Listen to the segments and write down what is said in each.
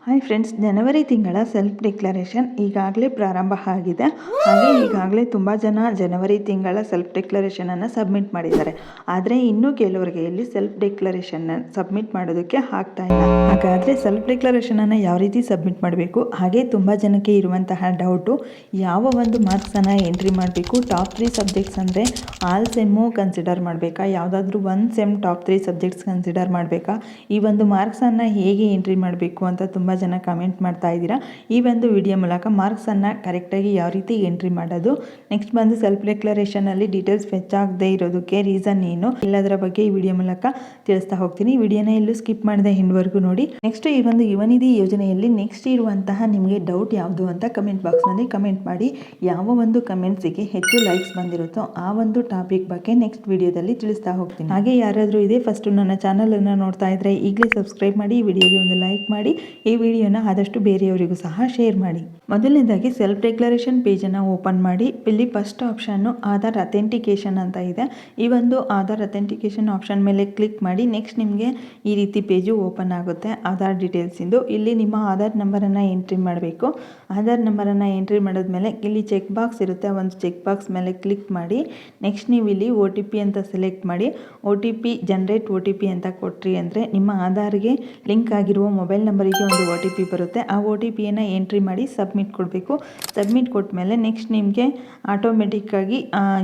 Hi friends, ಜನವರಿ ತಿಂಗಳ self declaration ಈಗಾಗಲೇ ಪ್ರಾರಂಭ ಆಗಿದೆ. ಹಾಗೆ ಈಗಾಗಲೇ ತುಂಬ ಜನ ಜನವರಿ ತಿಂಗಳ ಸೆಲ್ಫ್ ಡಿಕ್ಲರೇಷನನ್ನು ಸಬ್ಮಿಟ್ ಮಾಡಿದ್ದಾರೆ. ಆದರೆ ಇನ್ನೂ ಕೆಲವರಿಗೆ ಇಲ್ಲಿ ಸೆಲ್ಫ್ ಡಿಕ್ಲರೇಷನ್ನ ಸಬ್ಮಿಟ್ ಮಾಡೋದಕ್ಕೆ ಆಗ್ತಾ ಇಲ್ಲ. ಹಾಗಾದರೆ ಸೆಲ್ಫ್ ಡಿಕ್ಲರೇಷನನ್ನು ಯಾವ ರೀತಿ ಸಬ್ಮಿಟ್ ಮಾಡಬೇಕು, ಹಾಗೆ ತುಂಬ ಜನಕ್ಕೆ ಇರುವಂತಹ ಡೌಟು ಯಾವ ಒಂದು ಮಾರ್ಕ್ಸನ್ನು ಎಂಟ್ರಿ ಮಾಡಬೇಕು, ಟಾಪ್ 3 ಸಬ್ಜೆಕ್ಟ್ಸ್ ಅಂದರೆ ಆಲ್ ಸೆಮ್ಮು ಕನ್ಸಿಡರ್ ಮಾಡಬೇಕಾ, ಯಾವುದಾದ್ರೂ ಒಂದು ಸೆಮ್ ಟಾಪ್ 3 ಸಬ್ಜೆಕ್ಟ್ಸ್ ಕನ್ಸಿಡರ್ ಮಾಡಬೇಕಾ, ಈ ಒಂದು ಮಾರ್ಕ್ಸನ್ನು ಹೇಗೆ ಎಂಟ್ರಿ ಮಾಡಬೇಕು ಅಂತ ತುಂಬ ಜನ ಕಮೆಂಟ್ ಮಾಡ್ತಾ ಇದ್ದೀರಾ. ಈ ಒಂದು ವಿಡಿಯೋ ಮೂಲಕ ಮಾರ್ಕ್ಸನ್ನು ಕರೆಕ್ಟಾಗಿ ಯಾವ ರೀತಿ ಎಂಟ್ರಿ ಮಾಡೋದು, ನೆಕ್ಸ್ಟ್ ಬಂದು ಸೆಲ್ಫ್ ಡಿಕ್ಲರೇಷನಲ್ಲಿ ಡೀಟೇಲ್ಸ್ ಫೆಚ್ ಆಗದೆ ಇರೋದಕ್ಕೆ ರೀಸನ್ ಏನು, ಎಲ್ಲದರ ಬಗ್ಗೆ ಈ ವಿಡಿಯೋ ಮೂಲಕ ತಿಳಿಸ್ತಾ ಹೋಗ್ತೀನಿ. ವಿಡಿಯೋನ ಎಲ್ಲೂ ಸ್ಕಿಪ್ ಮಾಡದೆ ಎಂಡ್ವರೆಗೂ ನೋಡಿ. ನೆಕ್ಸ್ಟ್ ಈ ಒಂದು ಯುವ ನಿಧಿ ಯೋಜನೆಯಲ್ಲಿ ನೆಕ್ಸ್ಟ್ ಇರುವಂತಹ ನಿಮಗೆ ಡೌಟ್ ಯಾವುದು ಅಂತ ಕಮೆಂಟ್ ಬಾಕ್ಸ್ನಲ್ಲಿ ಕಮೆಂಟ್ ಮಾಡಿ. ಯಾವ ಒಂದು ಕಮೆಂಟ್ಸಿಗೆ ಹೆಚ್ಚು ಲೈಕ್ಸ್ ಬಂದಿರುತ್ತೋ ಆ ಒಂದು ಟಾಪಿಕ್ ಬಗ್ಗೆ ನೆಕ್ಸ್ಟ್ ವಿಡಿಯೋದಲ್ಲಿ ತಿಳಿಸ್ತಾ ಹೋಗ್ತೀನಿ. ಹಾಗೆ ಯಾರಾದರೂ ಇದೆ ಫಸ್ಟ್ ನನ್ನ ಚಾನಲನ್ನು ನೋಡ್ತಾ ಇದ್ರೆ ಈಗಲೇ ಸಬ್ಸ್ಕ್ರೈಬ್ ಮಾಡಿ, ಈ ವಿಡಿಯೋಗೆ ಒಂದು ಲೈಕ್ ಮಾಡಿ, ಈ ವಿಡಿಯೋನ ಆದಷ್ಟು ಬೇರೆಯವರಿಗೂ ಸಹ ಶೇರ್ ಮಾಡಿ. ಮೊದಲನೇದಾಗಿ ಸೆಲ್ಫ್ ಡಿಕ್ಲರೇಷನ್ ಪೇಜನ್ನು ಓಪನ್ ಮಾಡಿ. ಇಲ್ಲಿ ಫಸ್ಟ್ ಆಪ್ಷನ್ನು ಆಧಾರ್ ಅಥೆಂಟಿಕೇಶನ್ ಅಂತ ಇದೆ. ಈ ಒಂದು ಆಧಾರ್ ಅಥೆಂಟಿಕೇಶನ್ ಆಪ್ಷನ್ ಮೇಲೆ ಕ್ಲಿಕ್ ಮಾಡಿ. ನೆಕ್ಸ್ಟ್ ನಿಮಗೆ ಈ ರೀತಿ ಪೇಜು ಓಪನ್ ಆಗುತ್ತೆ. ಆಧಾರ್ ಡೀಟೇಲ್ಸಿಂದು ಇಲ್ಲಿ ನಿಮ್ಮ ಆಧಾರ್ ನಂಬರನ್ನು ಎಂಟ್ರಿ ಮಾಡಬೇಕು. ಆಧಾರ್ ನಂಬರನ್ನು ಎಂಟ್ರಿ ಮಾಡಿದ್ಮೇಲೆ ಇಲ್ಲಿ ಚೆಕ್ ಬಾಕ್ಸ್ ಇರುತ್ತೆ, ಒಂದು ಚೆಕ್ ಬಾಕ್ಸ್ ಮೇಲೆ ಕ್ಲಿಕ್ ಮಾಡಿ. ನೆಕ್ಸ್ಟ್ ನೀವು ಇಲ್ಲಿ OTP ಅಂತ ಸೆಲೆಕ್ಟ್ ಮಾಡಿ. OTP ಜನರೇಟ್ OTP ಅಂತ ಕೊಟ್ರಿ ಅಂದರೆ ನಿಮ್ಮ ಆಧಾರ್ಗೆ ಲಿಂಕ್ ಆಗಿರುವ ಮೊಬೈಲ್ ನಂಬರಿಗೆ ಒಂದು OTP ಬರುತ್ತೆ. ಆ OTPಯನ್ನು ಎಂಟ್ರಿ ಮಾಡಿ ಸಬ್ಮಿಟ್ ಕೊಡಬೇಕು. ಸಬ್ಮಿಟ್ ಕೊಟ್ಟ ಮೇಲೆ ನೆಕ್ಸ್ಟ್ ನಿಮಗೆ ಆಟೋಮೆಟಿಕ್ಕಾಗಿ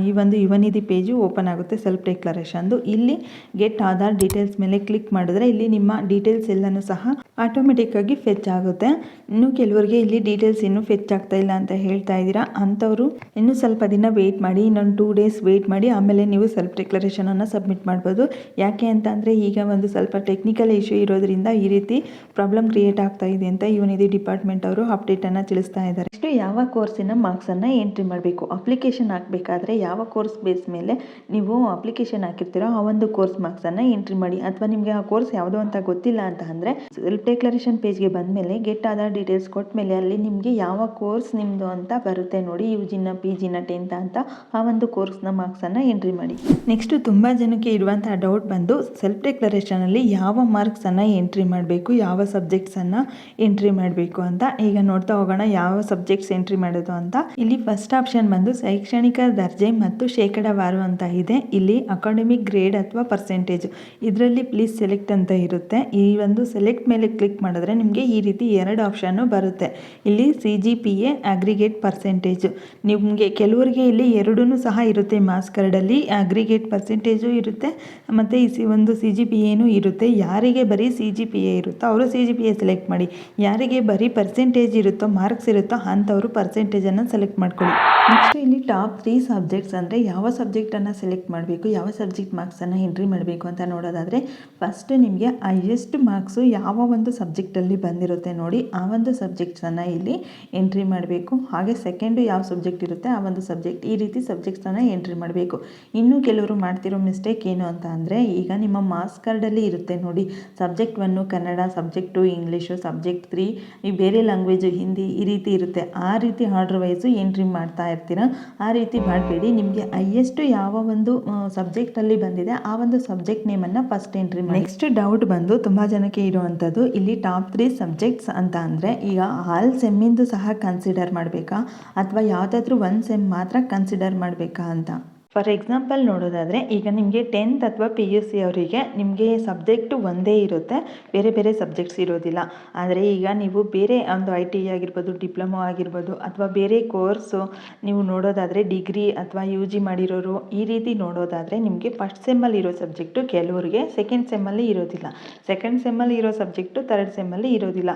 ಈ ಒಂದು ಯುವ ನಿಧಿ ಪೇಜು ಓಪನ್ ಆಗುತ್ತೆ ಸೆಲ್ಫ್ ಡಿಕ್ಲರೇಷನ್ದು. ಇಲ್ಲಿ ಗೆಟ್ ಆಧಾರ್ ಡೀಟೇಲ್ಸ್ ಮೇಲೆ ಕ್ಲಿಕ್ ಮಾಡಿದ್ರೆ ಇಲ್ಲಿ ನಿಮ್ಮ ಡೀಟೇಲ್ಸ್ ಎಲ್ಲನೂ ಸಹ ಆಟೋಮೆಟಿಕ್ಕಾಗಿ ಫೆಚ್ ಆಗುತ್ತೆ. ಇನ್ನು ಕೆಲವರಿಗೆ ಇಲ್ಲಿ ಡೀಟೇಲ್ಸ್ ಇನ್ನೂ ಫೆಚ್ ಆಗ್ತಾ ಇಲ್ಲ ಅಂತ ಹೇಳ್ತಾ ಇದ್ದೀರಾ. ಅಂಥವರು ಇನ್ನೂ ಸ್ವಲ್ಪ ದಿನ ವೆಯ್ಟ್ ಮಾಡಿ, ಇನ್ನೊಂದು 2 ಡೇಸ್ ವೆಯ್ಟ್ ಮಾಡಿ, ಆಮೇಲೆ ನೀವು ಸೆಲ್ಫ್ ಡಿಕ್ಲರೇಷನನ್ನು ಸಬ್ಮಿಟ್ ಮಾಡ್ಬೋದು. ಯಾಕೆ ಅಂತ ಅಂದರೆ ಈಗ ಒಂದು ಸ್ವಲ್ಪ ಟೆಕ್ನಿಕಲ್ ಇಶ್ಯೂ ಇರೋದ್ರಿಂದ ಈ ರೀತಿ ಪ್ರಾಬ್ಲಮ್ ಕ್ರಿಯೇಟ್ ಆಗ್ತಾ ಇದೆ ಅಂತ ಯುವ ನಿಧಿ ಡಿಪಾರ್ಟ್ಮೆಂಟ್ ಅವರು ಅಪ್ಡೇಟನ್ನು ತಿಳಿಸ್ತಾ ಇದ್ದಾರೆ. ನೆಕ್ಸ್ಟ್ ಯಾವ ಕೋರ್ಸಿನ ಮಾರ್ಕ್ಸನ್ನು ಎಂಟ್ರಿ ಮಾಡಬೇಕು, ಅಪ್ಲಿಕೇಶನ್ ಹಾಕಬೇಕಾದ್ರೆ ಯಾವ ಕೋರ್ಸ್ ಬೇಸ್ ಮೇಲೆ ನೀವು ಅಪ್ಲಿಕೇಶನ್ ಹಾಕಿರ್ತೀರೋ ಆ ಒಂದು ಕೋರ್ಸ್ ಮಾರ್ಕ್ಸನ್ನು ಎಂಟ್ರಿ ಮಾಡಿ. ಅಥವಾ ನಿಮಗೆ ಆ ಕೋರ್ಸ್ ಯಾವುದು ಅಂತ ಗೊತ್ತಿಲ್ಲ ಅಂತ ಅಂದರೆ ಸೆಲ್ಫ್ ಡಿಕ್ಲರೇಷನ್ ಪೇಜ್ಗೆ ಬಂದಮೇಲೆ ಗೆಟ್ ಆಧಾರ್ ಡೀಟೇಲ್ಸ್ ಕೊಟ್ಟ ಮೇಲೆ ಅಲ್ಲಿ ನಿಮಗೆ ಯಾವ ಕೋರ್ಸ್ ನಿಮ್ಮದು ಅಂತ ಬರುತ್ತೆ ನೋಡಿ, UGನ PGನ 10th ಅಂತ, ಆ ಒಂದು ಕೋರ್ಸ್ನ ಮಾರ್ಕ್ಸನ್ನು ಎಂಟ್ರಿ ಮಾಡಿ. ನೆಕ್ಸ್ಟ್ ತುಂಬ ಜನಕ್ಕೆ ಇರುವಂತಹ ಡೌಟ್ ಬಂದು ಸೆಲ್ಫ್ ಡಿಕ್ಲರೇಷನಲ್ಲಿ ಯಾವ ಮಾರ್ಕ್ಸನ್ನು ಎಂಟ್ರಿ ಮಾಡಬೇಕು, ಯಾವ ಸಬ್ಜೆಕ್ಟ್ಸನ್ನು ಎಂಟ್ರಿ ಮಾಡಬೇಕು ಅಂತ. ಈಗ ನೋಡ್ತಾ ಹೋಗೋಣ ಯಾವ ಸಬ್ಜೆಕ್ಟ್ಸ್ ಎಂಟ್ರಿ ಮಾಡೋದು ಅಂತ. ಇಲ್ಲಿ ಫಸ್ಟ್ ಆಪ್ಷನ್ ಬಂದು ಶೈಕ್ಷಣಿಕ ದರ್ಜೆ ಮತ್ತು ಶೇಕಡಾವಾರು ಅಂತ ಇದೆ. ಇಲ್ಲಿ ಅಕಾಡೆಮಿಕ್ ಗ್ರೇಡ್ ಅಥವಾ ಪರ್ಸೆಂಟೇಜ್ ಇದರಲ್ಲಿ ಪ್ಲೀಸ್ ಸೆಲೆಕ್ಟ್ ಅಂತ ಇರುತ್ತೆ. ಈ ಒಂದು ಸೆಲೆಕ್ಟ್ ಮೇಲೆ ಕ್ಲಿಕ್ ಮಾಡಿದ್ರೆ ನಿಮಗೆ ಈ ರೀತಿ 2 ಆಪ್ಷನ್ನು ಬರುತ್ತೆ. ಇಲ್ಲಿ CGPA ಅಗ್ರಿಗೇಟ್ ಪರ್ಸೆಂಟೇಜ್, ನಿಮಗೆ ಕೆಲವರಿಗೆ ಇಲ್ಲಿ ಎರಡೂ ಸಹ ಇರುತ್ತೆ. ಮಾರ್ಕ್ಸ್ ಕಾರ್ಡಲ್ಲಿ ಅಗ್ರಿಗೇಟ್ ಪರ್ಸೆಂಟೇಜು ಇರುತ್ತೆ ಮತ್ತು ಒಂದು CGPAನೂ ಇರುತ್ತೆ. ಯಾರಿಗೆ ಬರೀ CGPA ಇರುತ್ತೋ ಅವರು CGPA ಸೆಲೆಕ್ಟ್ ಮಾಡಿ, ಯಾರಿಗೆ ಬರೀ ಪರ್ಸೆಂಟೇಜ್ ಇರುತ್ತೋ ಮಾರ್ಕ್ಸ್ ಇರುತ್ತೋ ಅಂಥವರು ಪರ್ಸೆಂಟೇಜನ್ನು ಸೆಲೆಕ್ಟ್ ಮಾಡ್ಕೊಳ್ಳಿ. ನೆಕ್ಸ್ಟ್ ಇಲ್ಲಿ ಟಾಪ್ 3 ಸಬ್ಜೆಕ್ಟ್ಸ್ ಅಂದರೆ ಯಾವ ಸಬ್ಜೆಕ್ಟನ್ನು ಸೆಲೆಕ್ಟ್ ಮಾಡಬೇಕು, ಯಾವ ಸಬ್ಜೆಕ್ಟ್ ಮಾರ್ಕ್ಸನ್ನು ಎಂಟ್ರಿ ಮಾಡಬೇಕು ಅಂತ ನೋಡೋದಾದರೆ ಫಸ್ಟ್ ನಿಮಗೆ ಹೈಯೆಸ್ಟ್ ಮಾರ್ಕ್ಸು ಯಾವ ಒಂದು ಸಬ್ಜೆಕ್ಟಲ್ಲಿ ಬಂದಿರುತ್ತೆ ನೋಡಿ, ಆ ಒಂದು ಸಬ್ಜೆಕ್ಟ್ಸನ್ನು ಇಲ್ಲಿ ಎಂಟ್ರಿ ಮಾಡಬೇಕು. ಹಾಗೆ ಸೆಕೆಂಡು ಯಾವ ಸಬ್ಜೆಕ್ಟ್ ಇರುತ್ತೆ ಆ ಒಂದು ಸಬ್ಜೆಕ್ಟ್, ಈ ರೀತಿ ಸಬ್ಜೆಕ್ಟ್ಸನ್ನು ಎಂಟ್ರಿ ಮಾಡಬೇಕು. ಇನ್ನು ಕೆಲವರು ಮಾಡ್ತಿರೋ ಮಿಸ್ಟೇಕ್ ಏನು ಅಂತ ಅಂದರೆ ಈಗ ನಿಮ್ಮ ಮಾರ್ಕ್ಸ್ ಕಾರ್ಡಲ್ಲಿ ಇರುತ್ತೆ ನೋಡಿ, subject 1 Kannada, subject 2 English, subject 3 ಈ ಬೇರೆ ಲ್ಯಾಂಗ್ವೇಜು ಹಿಂದಿ, ಈ ರೀತಿ ಇರುತ್ತೆ. ಆ ರೀತಿ ಆರ್ಡರ್ ವೈಸು ಎಂಟ್ರಿ ಮಾಡ್ತಾ ಇರ್ತೀರ. ಆ ರೀತಿ ಮಾಡಬೇಡಿ. ನಿಮಗೆ ಹೈಯೆಸ್ಟ್ ಯಾವ ಒಂದು ಸಬ್ಜೆಕ್ಟಲ್ಲಿ ಬಂದಿದೆ ಆ ಒಂದು ಸಬ್ಜೆಕ್ಟ್ ನೇಮನ್ನು ಫಸ್ಟ್ ಎಂಟ್ರಿ ಮಾಡಿ. ನೆಕ್ಸ್ಟ್ ಡೌಟ್ ಬಂದು ತುಂಬ ಜನಕ್ಕೆ ಇರುವಂಥದ್ದು ಇಲ್ಲಿ ಟಾಪ್ 3 ಸಬ್ಜೆಕ್ಟ್ಸ್ ಅಂತ ಅಂದರೆ ಈಗ ಆಲ್ ಸೆಮ್ಮಿಂದು ಸಹ ಕನ್ಸಿಡರ್ ಮಾಡಬೇಕಾ ಅಥವಾ ಯಾವುದಾದ್ರೂ ಒಂದು ಸೆಮ್ ಮಾತ್ರ ಕನ್ಸಿಡರ್ ಮಾಡಬೇಕಾ ಅಂತ. ಫಾರ್ ಎಕ್ಸಾಂಪಲ್ ನೋಡೋದಾದರೆ ಈಗ ನಿಮಗೆ 10th ಅಥವಾ PUC ಅವರಿಗೆ ನಿಮಗೆ ಸಬ್ಜೆಕ್ಟು ಒಂದೇ ಇರುತ್ತೆ, ಬೇರೆ ಬೇರೆ ಸಬ್ಜೆಕ್ಟ್ಸ್ ಇರೋದಿಲ್ಲ. ಆದರೆ ಈಗ ನೀವು ಬೇರೆ ಒಂದು ITI ಆಗಿರ್ಬೋದು, ಡಿಪ್ಲೊಮೊ ಆಗಿರ್ಬೋದು ಅಥವಾ ಬೇರೆ ಕೋರ್ಸು ನೀವು ನೋಡೋದಾದರೆ ಡಿಗ್ರಿ ಅಥವಾ UG ಮಾಡಿರೋರು ಈ ರೀತಿ ನೋಡೋದಾದರೆ ನಿಮಗೆ ಫಸ್ಟ್ ಸೆಮ್ಮಲ್ಲಿ ಇರೋ ಸಬ್ಜೆಕ್ಟು ಕೆಲವರಿಗೆ ಸೆಕೆಂಡ್ ಸೆಮ್ಮಲ್ಲಿ ಇರೋದಿಲ್ಲ, ಸೆಕೆಂಡ್ ಸೆಮ್ಮಲ್ಲಿ ಇರೋ ಸಬ್ಜೆಕ್ಟು ಥರ್ಡ್ ಸೆಮ್ಮಲ್ಲಿ ಇರೋದಿಲ್ಲ.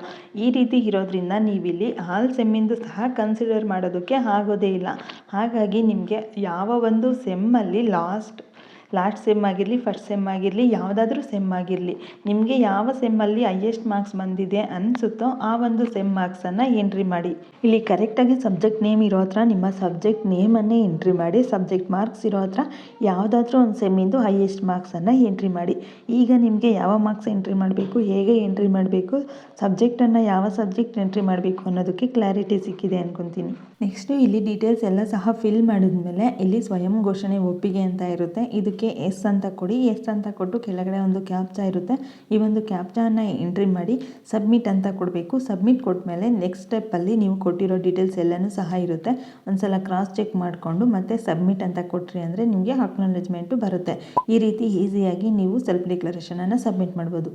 ಈ ರೀತಿ ಇರೋದ್ರಿಂದ ನೀವಿಲ್ಲಿ ಆಲ್ ಸೆಮ್ಮಿಂದು ಸಹ ಕನ್ಸಿಡರ್ ಮಾಡೋದಕ್ಕೆ ಆಗೋದೇ ಇಲ್ಲ. ಹಾಗಾಗಿ ನಿಮಗೆ ಯಾವ ಒಂದು ಸೆಮ್ಮಲ್ಲಿ ಲಾಸ್ಟ್ ಸೆಮ್ ಆಗಿರಲಿ, ಫಸ್ಟ್ ಸೆಮ್ ಆಗಿರಲಿ, ಯಾವುದಾದ್ರೂ ಸೆಮ್ ಆಗಿರಲಿ, ನಿಮಗೆ ಯಾವ ಸೆಮ್ಮಲ್ಲಿ ಹೈಯೆಸ್ಟ್ ಮಾರ್ಕ್ಸ್ ಬಂದಿದೆ ಅನಿಸುತ್ತೋ ಆ ಒಂದು ಸೆಮ್ ಮಾರ್ಕ್ಸನ್ನು ಎಂಟ್ರಿ ಮಾಡಿ. ಇಲ್ಲಿ ಕರೆಕ್ಟಾಗಿ ಸಬ್ಜೆಕ್ಟ್ ನೇಮ್ ಇರೋ ಹತ್ರ ನಿಮ್ಮ ಸಬ್ಜೆಕ್ಟ್ ನೇಮನ್ನೇ ಎಂಟ್ರಿ ಮಾಡಿ, ಸಬ್ಜೆಕ್ಟ್ ಮಾರ್ಕ್ಸ್ ಇರೋ ಹತ್ರ ಯಾವುದಾದ್ರೂ ಒಂದು ಸೆಮ್ಮಿಂದು ಹೈಯೆಸ್ಟ್ ಮಾರ್ಕ್ಸನ್ನು ಎಂಟ್ರಿ ಮಾಡಿ. ಈಗ ನಿಮಗೆ ಯಾವ ಮಾರ್ಕ್ಸ್ ಎಂಟ್ರಿ ಮಾಡಬೇಕು, ಹೇಗೆ ಎಂಟ್ರಿ ಮಾಡಬೇಕು, ಸಬ್ಜೆಕ್ಟನ್ನು ಯಾವ ಸಬ್ಜೆಕ್ಟ್ ಎಂಟ್ರಿ ಮಾಡಬೇಕು ಅನ್ನೋದಕ್ಕೆ ಕ್ಲಾರಿಟಿ ಸಿಕ್ಕಿದೆ ಅಂದ್ಕೊತೀನಿ. ನೆಕ್ಸ್ಟು ಇಲ್ಲಿ ಡೀಟೇಲ್ಸ್ ಎಲ್ಲ ಸಹ ಫಿಲ್ ಮಾಡಿದ್ಮೇಲೆ ಇಲ್ಲಿ ಸ್ವಯಂ ಘೋಷಣೆ ಒಪ್ಪಿಗೆ ಅಂತ ಇರುತ್ತೆ. ಇದಕ್ಕೆ ಇದಕ್ಕೆ ಎಸ್ ಅಂತ ಕೊಡಿ. ಎಸ್ ಅಂತ ಕೊಟ್ಟು ಕೆಳಗಡೆ ಒಂದು ಕ್ಯಾಪ್ಚಾ ಇರುತ್ತೆ. ಈ ಒಂದು ಕ್ಯಾಪ್ಚಾನ ಎಂಟ್ರಿ ಮಾಡಿ ಸಬ್ಮಿಟ್ ಅಂತ ಕೊಡಬೇಕು. ಸಬ್ಮಿಟ್ ಕೊಟ್ಮೇಲೆ ನೆಕ್ಸ್ಟ್ ಸ್ಟೆಪ್ಪಲ್ಲಿ ನೀವು ಕೊಟ್ಟಿರೋ ಡೀಟೇಲ್ಸ್ ಎಲ್ಲನೂ ಸಹ ಇರುತ್ತೆ. ಒಂದ್ಸಲ ಕ್ರಾಸ್ ಚೆಕ್ ಮಾಡಿಕೊಂಡು ಮತ್ತೆ ಸಬ್ಮಿಟ್ ಅಂತ ಕೊಟ್ರಿ ಅಂದರೆ ನಿಮಗೆ ಅಕ್ನಾಲೆಜ್ಮೆಂಟು ಬರುತ್ತೆ. ಈ ರೀತಿ ಈಸಿಯಾಗಿ ನೀವು ಸೆಲ್ಫ್ ಡಿಕ್ಲರೇಷನನ್ನು ಸಬ್ಮಿಟ್ ಮಾಡ್ಬೋದು.